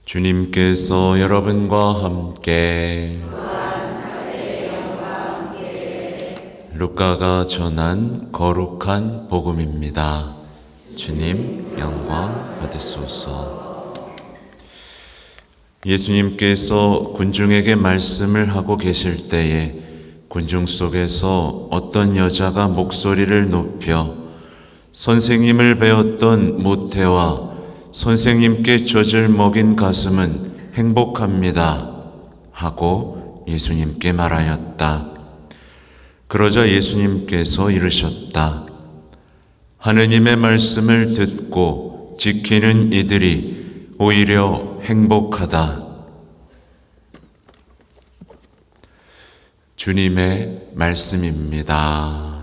주님께서 여러분과 함께 루카가 전한 거룩한 복음입니다. 주님 영광 받으소서. 예수님께서 군중에게 말씀을 하고 계실 때에 군중 속에서 어떤 여자가 목소리를 높여 선생님을 배웠던 모태와 선생님께 젖을 먹인 가슴은 행복합니다 하고 예수님께 말하였다. 그러자 예수님께서 이르셨다. 하느님의 말씀을 듣고 지키는 이들이 오히려 행복하다. 주님의 말씀입니다.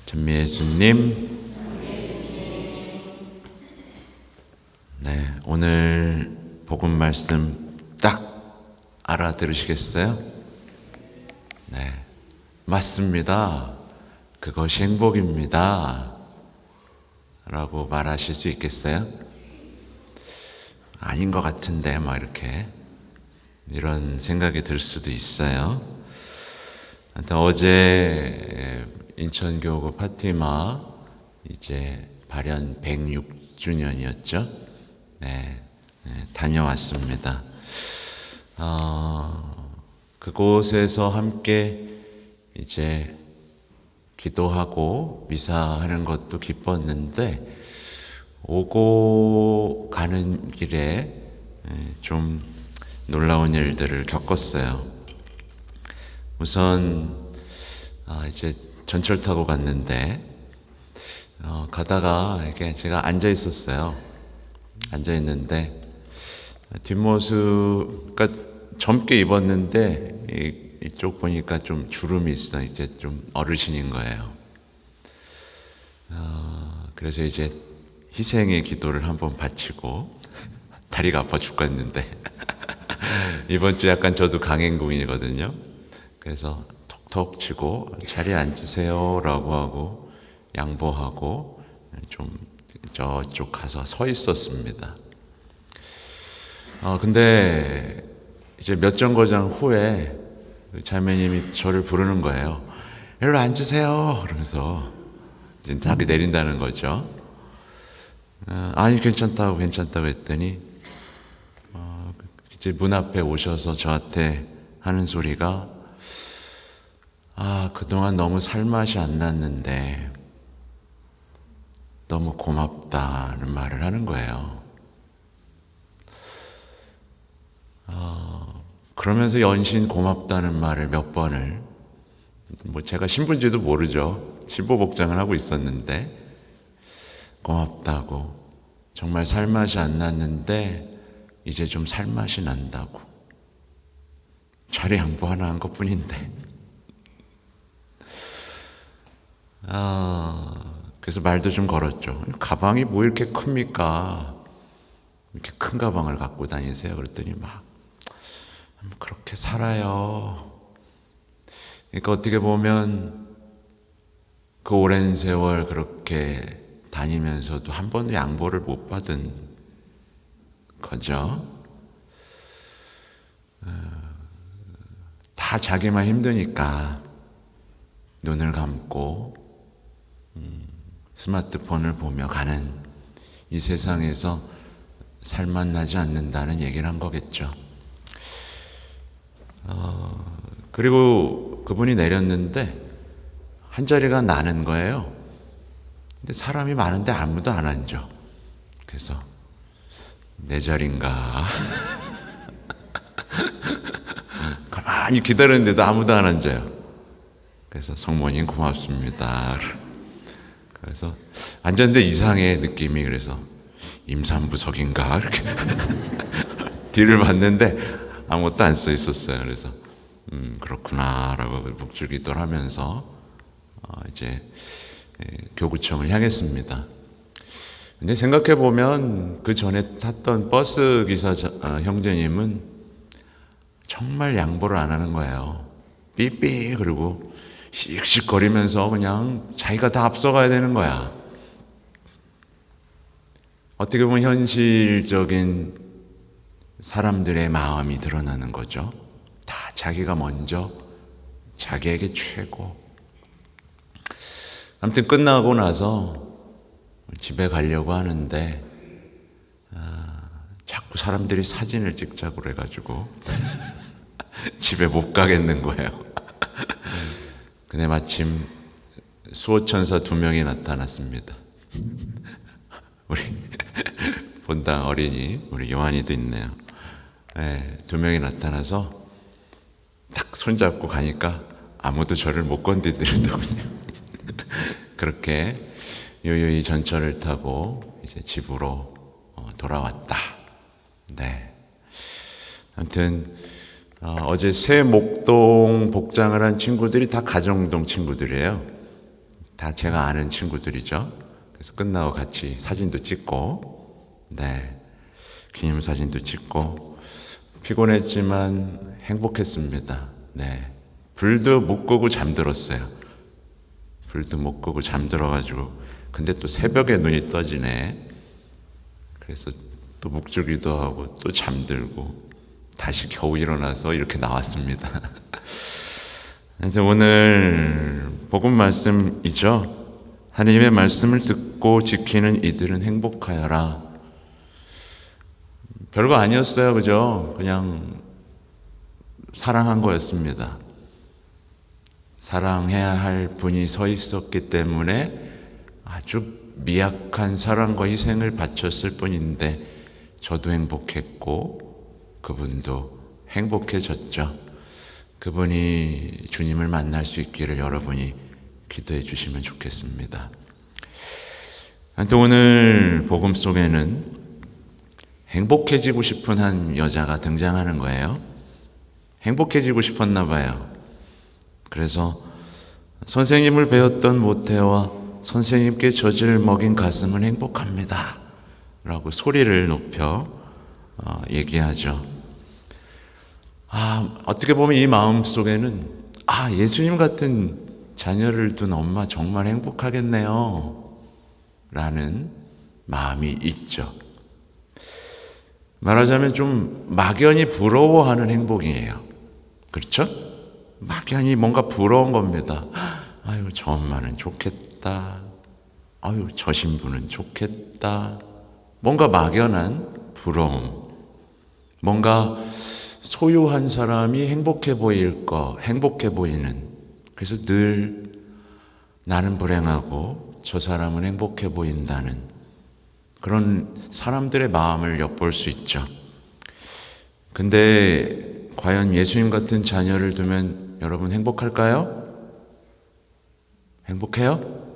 전미 예수님, 네, 오늘 복음 말씀 딱 알아들으시겠어요? 네, 맞습니다. 그것이 행복입니다. 라고 말하실 수 있겠어요? 아닌 것 같은데, 이런 생각이 들 수도 있어요. 어제 인천교구 파티마 이제 발현 106주년이었죠. 네, 다녀왔습니다. 그곳에서 함께 이제 기도하고 미사하는 것도 기뻤는데 오고 가는 길에 좀 놀라운 일들을 겪었어요. 우선 이제 전철 타고 갔는데 가다가 이렇게 제가 앉아 있었어요. 앉아 있는데 뒷모습, 그러니까 젊게 입었는데 이쪽 보니까 좀 주름이 있어. 이제 좀 어르신인 거예요. 그래서 이제 희생의 기도를 한번 바치고 다리가 아파 죽겠는데 이번 주 약간 저도 강행군이거든요. 그래서 톡 치고 자리에 앉으세요 라고 하고 양보하고 좀 저쪽 가서 서 있었습니다. 근데 이제 몇 정거장 후에 자매님이 저를 부르는 거예요. 일로 앉으세요. 그러면서 이제 답이 내린다는 거죠. 아니 괜찮다고 했더니 이제 문 앞에 오셔서 저한테 하는 소리가 그동안 너무 살맛이 안 났는데 너무 고맙다는 말을 하는 거예요. 그러면서 연신 고맙다는 말을 몇 번을, 제가 신분지도 모르죠. 신보복장을 하고 있었는데 고맙다고, 정말 살맛이 안 났는데 이제 좀 살맛이 난다고, 자리 양보 하나 한 것뿐인데. 그래서 말도 좀 걸었죠. 가방이 뭐 이렇게 큽니까? 이렇게 큰 가방을 갖고 다니세요? 그랬더니 그렇게 살아요. 그러니까 어떻게 보면 그 오랜 세월 그렇게 다니면서도 한 번도 양보를 못 받은 거죠. 다 자기만 힘드니까 눈을 감고 스마트폰을 보며 가는 이 세상에서 살맛 나지 않는다는 얘기를 한 거겠죠. 그리고 그분이 내렸는데 한 자리가 나는 거예요. 근데 사람이 많은데 아무도 안 앉아. 그래서 내 자리인가? 가만히 기다렸는데도 아무도 안 앉아요. 그래서 성모님 고맙습니다. 그래서 앉았는데 이상해 느낌이. 그래서 임산부석인가 이렇게 뒤를 봤는데 아무것도 안 써 있었어요. 그래서 그렇구나라고 묵주기도를 하면서 이제 교구청을 향했습니다. 근데 생각해 보면 그 전에 탔던 버스 기사 형제님은 정말 양보를 안 하는 거예요. 삐삐 그리고 씩씩거리면서 그냥 자기가 다 앞서가야 되는 거야. 어떻게 보면 현실적인 사람들의 마음이 드러나는 거죠. 다 자기가 먼저, 자기에게 최고. 아무튼 끝나고 나서 집에 가려고 하는데 자꾸 사람들이 사진을 찍자고 그래가지고 집에 못 가겠는 거예요. 근데 마침 수호천사 2명이 나타났습니다. 우리 본당 어린이 우리 요한이도 있네요. 네, 2명이 나타나서 딱 손잡고 가니까 아무도 저를 못 건드리더군요. 그렇게 유유히 전철을 타고 이제 집으로 돌아왔다. 네. 아무튼 어제 새 목동 복장을 한 친구들이 다 가정동 친구들이에요. 다 제가 아는 친구들이죠. 그래서 끝나고 같이 사진도 찍고, 네, 기념사진도 찍고 피곤했지만 행복했습니다. 네, 불도 못 끄고 잠들었어요. 불도 못 끄고 잠들어가지고 근데 또 새벽에 눈이 떠지네. 그래서 또 묵주기도 하고 또 잠들고 다시 겨우 일어나서 이렇게 나왔습니다. 이제 오늘 복음 말씀이죠. 하나님의 말씀을 듣고 지키는 이들은 행복하여라. 별거 아니었어요, 그죠? 그냥 사랑한 거였습니다. 사랑해야 할 분이 서 있었기 때문에 아주 미약한 사랑과 희생을 바쳤을 뿐인데 저도 행복했고 그분도 행복해졌죠. 그분이 주님을 만날 수 있기를 여러분이 기도해 주시면 좋겠습니다. 오늘 복음 속에는 행복해지고 싶은 한 여자가 등장하는 거예요. 행복해지고 싶었나 봐요. 그래서 선생님을 배웠던 모태와 선생님께 젖을 먹인 가슴은 행복합니다 라고 소리를 높여 얘기하죠. 어떻게 보면 이 마음 속에는 예수님 같은 자녀를 둔 엄마 정말 행복하겠네요 라는 마음이 있죠. 말하자면 좀 막연히 부러워하는 행복이에요. 그렇죠? 막연히 뭔가 부러운 겁니다. 아유, 저 엄마는 좋겠다. 아유, 저 신부는 좋겠다. 뭔가 막연한 부러움. 뭔가 소유한 사람이 행복해 보이는. 그래서 늘 나는 불행하고 저 사람은 행복해 보인다는 그런 사람들의 마음을 엿볼 수 있죠. 근데 과연 예수님 같은 자녀를 두면 여러분 행복할까요? 행복해요?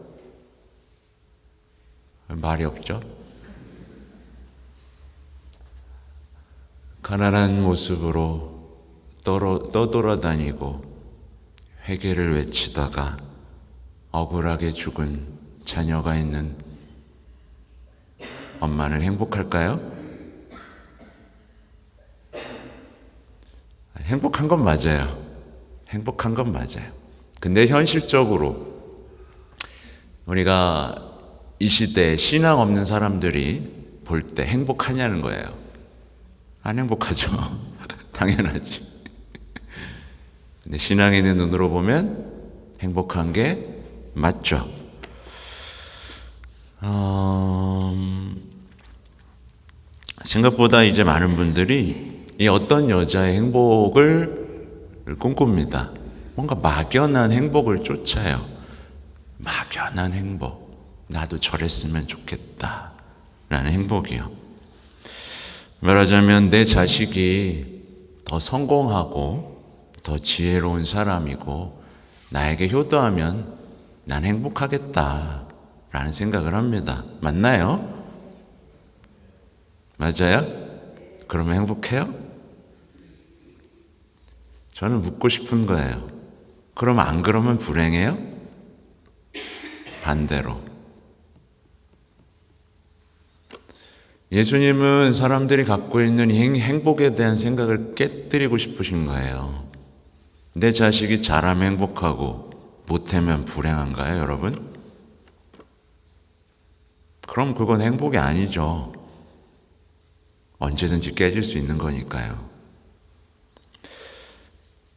말이 없죠. 가난한 모습으로 떠돌아다니고 회개를 외치다가 억울하게 죽은 자녀가 있는 엄마는 행복할까요? 행복한 건 맞아요. 행복한 건 맞아요. 근데 현실적으로 우리가 이 시대에 신앙 없는 사람들이 볼 때 행복하냐는 거예요. 안 행복하죠. 당연하지. 근데 신앙 있는 눈으로 보면 행복한 게 맞죠. 생각보다 이제 많은 분들이 이 어떤 여자의 행복을 꿈꿉니다. 뭔가 막연한 행복을 쫓아요. 막연한 행복. 나도 저랬으면 좋겠다 라는 행복이요. 말하자면 내 자식이 더 성공하고 더 지혜로운 사람이고 나에게 효도하면 난 행복하겠다 라는 생각을 합니다. 맞나요? 맞아요? 그러면 행복해요? 저는 묻고 싶은 거예요. 그럼 안 그러면 불행해요? 반대로 예수님은 사람들이 갖고 있는 행복에 대한 생각을 깨뜨리고 싶으신 거예요. 내 자식이 잘하면 행복하고 못하면 불행한가요, 여러분? 그럼 그건 행복이 아니죠. 언제든지 깨질 수 있는 거니까요.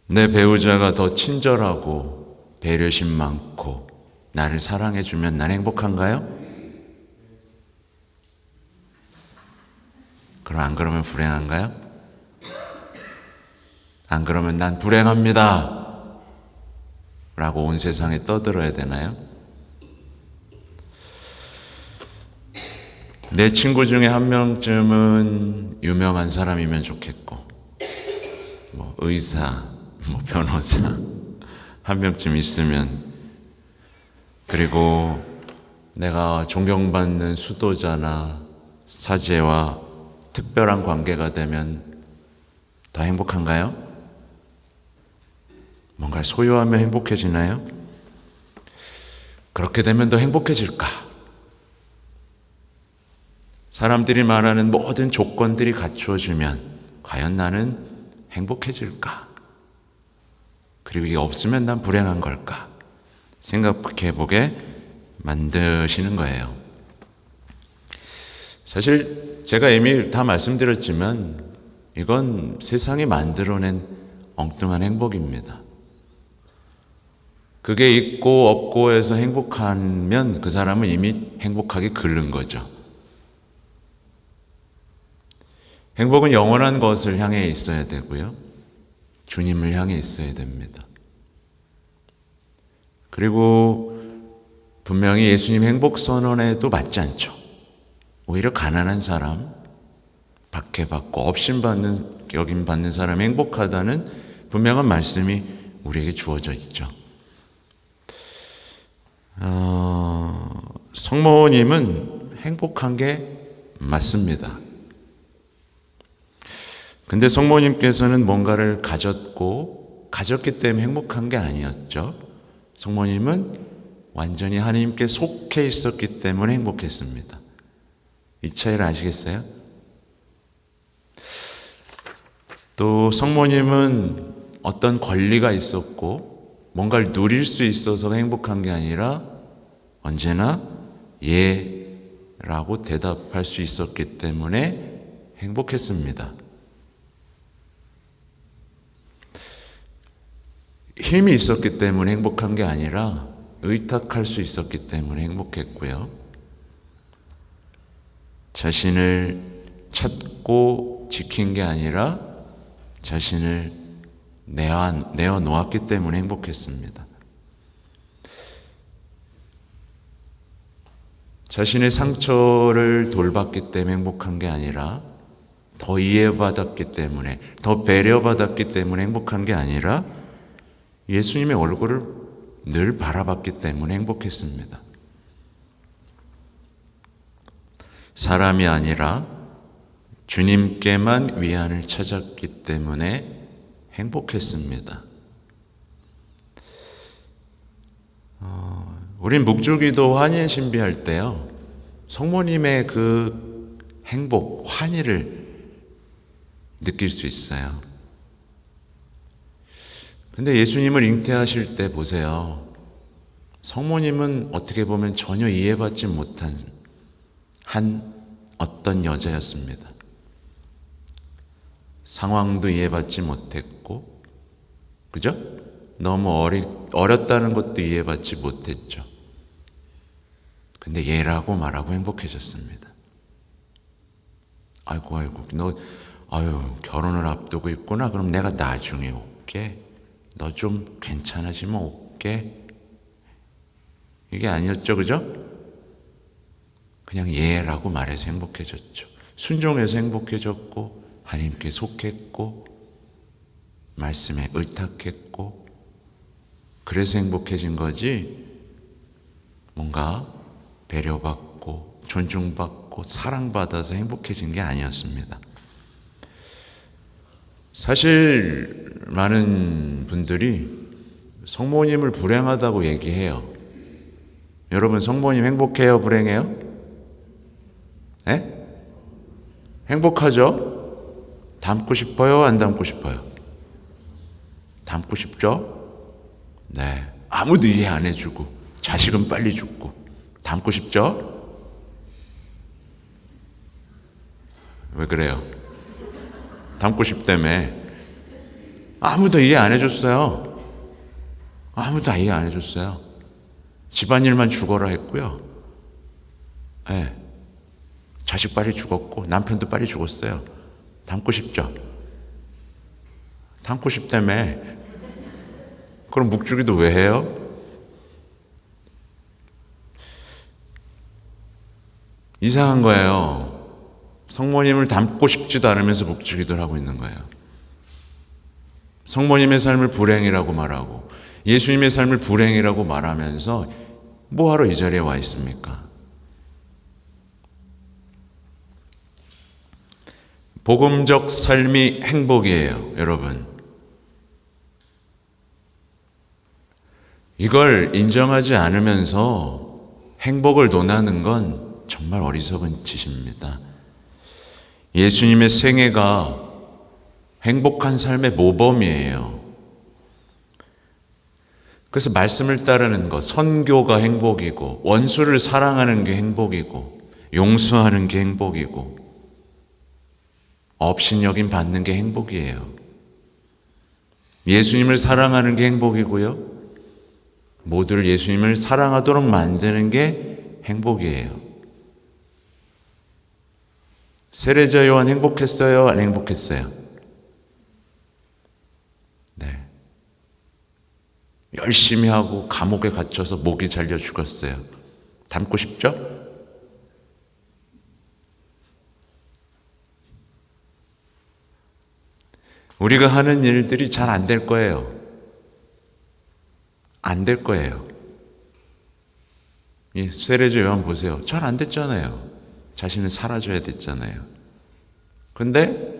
내 배우자가 더 친절하고 배려심 많고 나를 사랑해주면 난 행복한가요? 그럼 안 그러면 불행한가요? 안 그러면 난 불행합니다 라고 온 세상에 떠들어야 되나요? 내 친구 중에 한 명쯤은 유명한 사람이면 좋겠고, 의사, 변호사 한 명쯤 있으면, 그리고 내가 존경받는 수도자나 사제와 특별한 관계가 되면 더 행복한가요? 뭔가를 소유하면 행복해지나요? 그렇게 되면 더 행복해질까? 사람들이 말하는 모든 조건들이 갖추어지면 과연 나는 행복해질까? 그리고 이게 없으면 난 불행한 걸까? 생각해 보게 만드시는 거예요. 사실 제가 이미 다 말씀드렸지만 이건 세상이 만들어낸 엉뚱한 행복입니다. 그게 있고 없고 해서 행복하면 그 사람은 이미 행복하게 끓는 거죠. 행복은 영원한 것을 향해 있어야 되고요. 주님을 향해 있어야 됩니다. 그리고 분명히 예수님 행복 선언에도 맞지 않죠. 오히려 가난한 사람, 박해받고 여김받는 사람이 행복하다는 분명한 말씀이 우리에게 주어져 있죠. 성모님은 행복한 게 맞습니다. 근데 성모님께서는 뭔가를 가졌기 때문에 행복한 게 아니었죠. 성모님은 완전히 하나님께 속해 있었기 때문에 행복했습니다. 이 차이를 아시겠어요? 또 성모님은 어떤 권리가 있었고 뭔가를 누릴 수 있어서 행복한 게 아니라 언제나 예라고 대답할 수 있었기 때문에 행복했습니다. 힘이 있었기 때문에 행복한 게 아니라 의탁할 수 있었기 때문에 행복했고요. 자신을 찾고 지킨 게 아니라 자신을 내어놓았기 때문에 행복했습니다. 자신의 상처를 돌봤기 때문에 행복한 게 아니라 더 이해받았기 때문에, 더 배려받았기 때문에 행복한 게 아니라 예수님의 얼굴을 늘 바라봤기 때문에 행복했습니다. 사람이 아니라 주님께만 위안을 찾았기 때문에 행복했습니다. 우린 묵주기도 환희 신비할 때요, 성모님의 그 행복, 환희를 느낄 수 있어요. 근데 예수님을 잉태하실 때 보세요. 성모님은 어떻게 보면 전혀 이해받지 못한 어떤 여자였습니다. 상황도 이해받지 못했고, 그죠? 너무 어렸다는 것도 이해받지 못했죠. 근데 얘라고 말하고 행복해졌습니다. 아이고, 결혼을 앞두고 있구나. 그럼 내가 나중에 올게. 너 좀 괜찮아지면 올게. 이게 아니었죠, 그죠? 그냥 예라고 말해서 행복해졌죠. 순종해서 행복해졌고, 하나님께 속했고, 말씀에 의탁했고, 그래서 행복해진 거지, 뭔가 배려받고, 존중받고, 사랑받아서 행복해진 게 아니었습니다. 사실 많은 분들이 성모님을 불행하다고 얘기해요. 여러분, 성모님 행복해요, 불행해요? 네? 행복하죠? 닮고 싶어요? 안 닮고 싶어요? 닮고 싶죠? 네. 아무도 이해 안 해주고 자식은 빨리 죽고 닮고 싶죠? 왜 그래요? 닮고 싶다며. 아무도 이해 안 해줬어요. 아무도 이해 안 해줬어요. 집안일만 죽어라 했고요. 네. 자식 빨리 죽었고 남편도 빨리 죽었어요. 닮고 싶죠? 닮고 싶다며. 그럼 묵주기도 왜 해요? 이상한 거예요. 성모님을 닮고 싶지도 않으면서 묵주기도를 하고 있는 거예요. 성모님의 삶을 불행이라고 말하고 예수님의 삶을 불행이라고 말하면서 뭐하러 이 자리에 와 있습니까? 복음적 삶이 행복이에요, 여러분. 이걸 인정하지 않으면서 행복을 논하는 건 정말 어리석은 짓입니다. 예수님의 생애가 행복한 삶의 모범이에요. 그래서 말씀을 따르는 것, 선교가 행복이고 원수를 사랑하는 게 행복이고 용서하는 게 행복이고 업신여김 받는 게 행복이에요. 예수님을 사랑하는 게 행복이고요. 모두를 예수님을 사랑하도록 만드는 게 행복이에요. 세례자 요한 행복했어요? 안 행복했어요? 네. 열심히 하고 감옥에 갇혀서 목이 잘려 죽었어요. 닮고 싶죠? 우리가 하는 일들이 잘 안 될 거예요. 안 될 거예요. 이 세례자 요한 보세요. 잘 안 됐잖아요. 자신은 사라져야 됐잖아요. 근데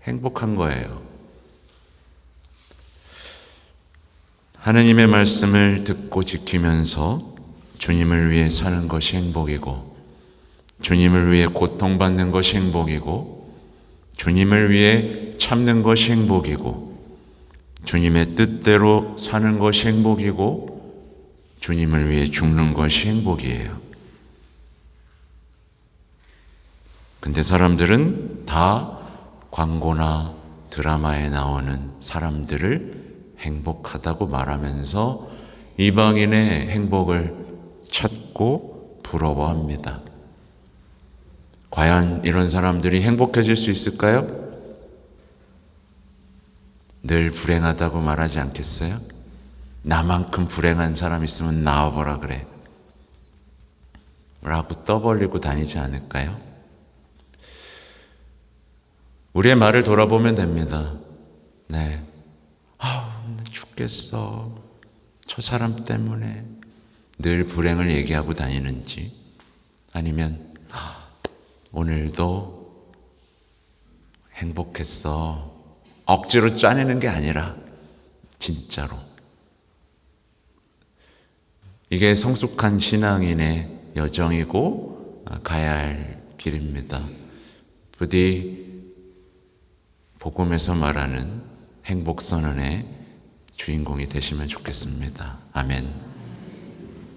행복한 거예요. 하느님의 말씀을 듣고 지키면서 주님을 위해 사는 것이 행복이고 주님을 위해 고통받는 것이 행복이고 주님을 위해 참는 것이 행복이고 주님의 뜻대로 사는 것이 행복이고 주님을 위해 죽는 것이 행복이에요. 근데 사람들은 다 광고나 드라마에 나오는 사람들을 행복하다고 말하면서 이방인의 행복을 찾고 부러워합니다. 과연 이런 사람들이 행복해질 수 있을까요? 늘 불행하다고 말하지 않겠어요? 나만큼 불행한 사람 있으면 나와보라 그래 라고 떠벌리고 다니지 않을까요? 우리의 말을 돌아보면 됩니다. 네. 죽겠어. 저 사람 때문에 늘 불행을 얘기하고 다니는지 아니면 오늘도 행복했어. 억지로 짜내는 게 아니라 진짜로. 이게 성숙한 신앙인의 여정이고 가야 할 길입니다. 부디 복음에서 말하는 행복 선언의 주인공이 되시면 좋겠습니다. 아멘.